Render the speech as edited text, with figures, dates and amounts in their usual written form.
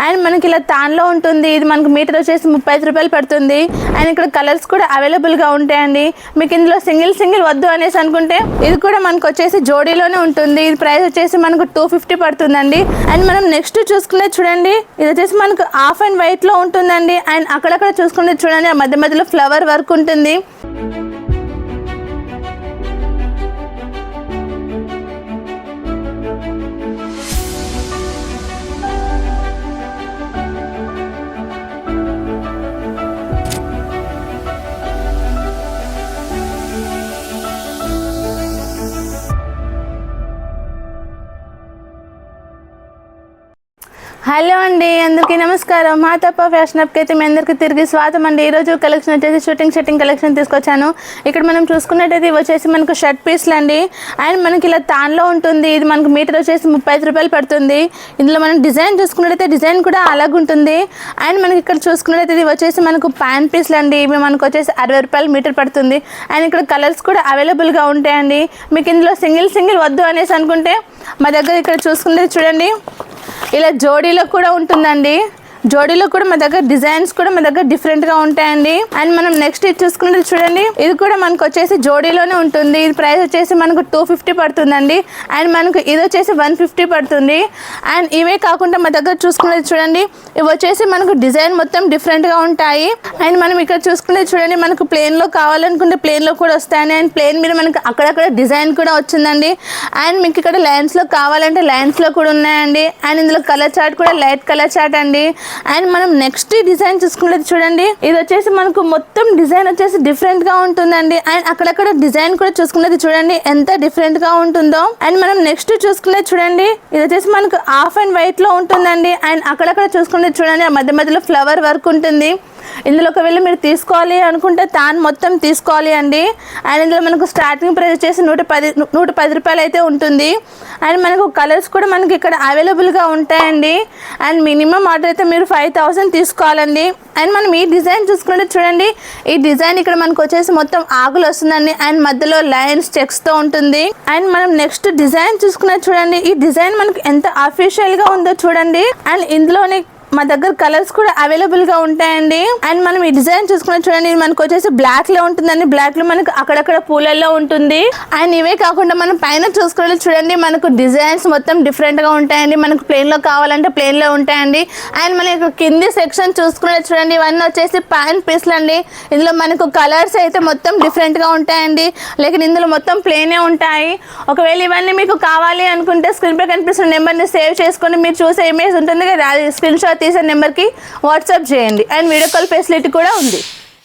And మనకి ఇలా తాన్లో ఉంటుంది. ఇది మనకు మీటర్ వచ్చేసి 35 రూపాయలు పడుతుంది. అండ్ ఇక్కడ కలర్స్ కూడా అవైలబుల్గా ఉంటాయండి. మీకు ఇందులో సింగిల్ వద్దు అనేసి అనుకుంటే ఇది కూడా మనకు వచ్చేసి జోడీలోనే ఉంటుంది. ఇది ప్రైస్ వచ్చేసి మనకు 250 పడుతుందండి. అండ్ మనం నెక్స్ట్ చూసుకునేది చూడండి, ఇది వచ్చేసి మనకు ఆఫ్ అండ్ వైట్లో ఉంటుందండి. అండ్ అక్కడక్కడ చూసుకునేది చూడండి, ఆ మధ్యలో ఫ్లవర్ వర్క్ ఉంటుంది. హలో అండి, అందరికీ నమస్కారం. మా తప్ప ఫ్యాషన్ అప్కి అయితే మీ అందరికీ తిరిగి స్వాగతం అండి. ఈరోజు కలెక్షన్ వచ్చేసి షూటింగ్ కలెక్షన్ తీసుకొచ్చాను. ఇక్కడ మనం చూసుకున్నట్టయితే వచ్చేసి మనకు షర్ట్ పీస్లు అండి. అండ్ మనకి ఇలా తాన్లో ఉంటుంది. ఇది మనకు మీటర్ వచ్చేసి 35 రూపాయలు పడుతుంది. ఇందులో మనం డిజైన్ చూసుకున్నట్టయితే డిజైన్ కూడా అలాగుంటుంది. అండ్ మనకి ఇక్కడ చూసుకున్నట్టయితే ఇది వచ్చేసి మనకు ప్యాంట్ పీస్లు అండి. ఇవి మనకు వచ్చేసి 60 రూపాయలు మీటర్ పడుతుంది. అండ్ ఇక్కడ కలర్స్ కూడా అవైలబుల్గా ఉంటాయండి. మీకు ఇందులో సింగిల్ వద్దు అనేసి అనుకుంటే మా దగ్గర ఇక్కడ చూసుకున్నది చూడండి, ఇలా జోడీలో కూడా ఉంటుందండి. జోడీలో కూడా మా దగ్గర డిజైన్స్ కూడా మా దగ్గర డిఫరెంట్గా ఉంటాయండి. అండ్ మనం నెక్స్ట్ ఇది చూసుకున్నది చూడండి, ఇది కూడా మనకు వచ్చేసి జోడీలోనే ఉంటుంది. ఇది ప్రైస్ వచ్చేసి మనకు 250 పడుతుందండి. అండ్ మనకు ఇది వచ్చేసి 150 పడుతుంది. అండ్ ఇవే కాకుండా మా దగ్గర చూసుకునేది చూడండి, ఇవి వచ్చేసి మనకు డిజైన్ మొత్తం డిఫరెంట్గా ఉంటాయి. అండ్ మనం ఇక్కడ చూసుకునేది చూడండి, మనకు ప్లేన్లో కావాలనుకుంటే ప్లేన్లో కూడా వస్తాయి. అండ్ ప్లేన్ మీద మనకు అక్కడక్కడ డిజైన్ కూడా వచ్చిందండి. అండ్ మీకు ఇక్కడ లైన్స్లో కావాలంటే లైన్స్లో కూడా ఉన్నాయండి. అండ్ ఇందులో కలర్ చార్ట్ కూడా లైట్ కలర్ చార్ట్ అండి. అండ్ మనం నెక్స్ట్ డిజైన్ చూసుకునేది చూడండి, ఇది వచ్చేసి మనకు మొత్తం డిజైన్ వచ్చేసి డిఫరెంట్ గా ఉంటుందండి. అండ్ అక్కడక్కడ డిజైన్ కూడా చూసుకునేది చూడండి ఎంత డిఫరెంట్ గా ఉంటుందో. అండ్ మనం నెక్స్ట్ చూసుకునేది చూడండి, ఇది వచ్చేసి మనకు ఆఫ్ అండ్ వైట్ లో ఉంటుందండి. అండ్ అక్కడక్కడ చూసుకునేది చూడండి, ఆ మధ్యలో ఫ్లవర్ వర్క్ ఉంటుంది. ఇందులో ఒకవేళ మీరు తీసుకోవాలి అనుకుంటే తాను మొత్తం తీసుకోవాలి అండి. అండ్ ఇందులో మనకు స్టార్టింగ్ ప్రైస్ వచ్చేసి 110 రూపాయలు అయితే ఉంటుంది. అండ్ మనకు కలర్స్ కూడా మనకి ఇక్కడ అవైలబుల్గా ఉంటాయండి. అండ్ మినిమం ఆర్డర్ అయితే మీరు 5000 తీసుకోవాలండి. అండ్ మనం ఈ డిజైన్ చూసుకుంటే చూడండి, ఈ డిజైన్ ఇక్కడ మనకు వచ్చేసి మొత్తం ఆకులు వస్తుందండి. అండ్ మధ్యలో లైన్స్ చెక్స్తో ఉంటుంది. అండ్ మనం నెక్స్ట్ డిజైన్ చూసుకున్నది చూడండి, ఈ డిజైన్ మనకు ఎంత అఫీషియల్గా ఉందో చూడండి. అండ్ ఇందులోనే మా దగ్గర కలర్స్ కూడా అవైలబుల్గా ఉంటాయండి. అండ్ మనం ఈ డిజైన్ చూసుకుని చూడండి, ఇది మనకు వచ్చేసి బ్లాక్లో ఉంటుందండి. బ్లాక్లో మనకు అక్కడక్కడ పూలల్లో ఉంటుంది. అండ్ ఇవే కాకుండా మనం పైన చూసుకుని చూడండి, మనకు డిజైన్స్ మొత్తం డిఫరెంట్గా ఉంటాయండి. మనకు ప్లెయిన్లో కావాలంటే ప్లెయిన్లో ఉంటాయండి. అండ్ మనకి కింది సెక్షన్ చూసుకునే చూడండి, ఇవన్నీ వచ్చేసి ప్యాంట్ పీస్లు అండి. ఇందులో మనకు కలర్స్ అయితే మొత్తం డిఫరెంట్గా ఉంటాయండి. లేకపోతే ఇందులో మొత్తం ప్లెయినే ఉంటాయి. ఒకవేళ ఇవన్నీ మీకు కావాలి అనుకుంటే స్క్రీన్ పై కనిపిస్తున్న నెంబర్ని సేవ్ చేసుకొని మీరు చూసే ఇమేజ్ ఉంటుంది కదా, అది స్క్రీన్ షాట్ తీసే నెంబర్కి వాట్సాప్ చేయండి. అండ్ వీడియో కాల్ ఫెసిలిటీ కూడా ఉంది.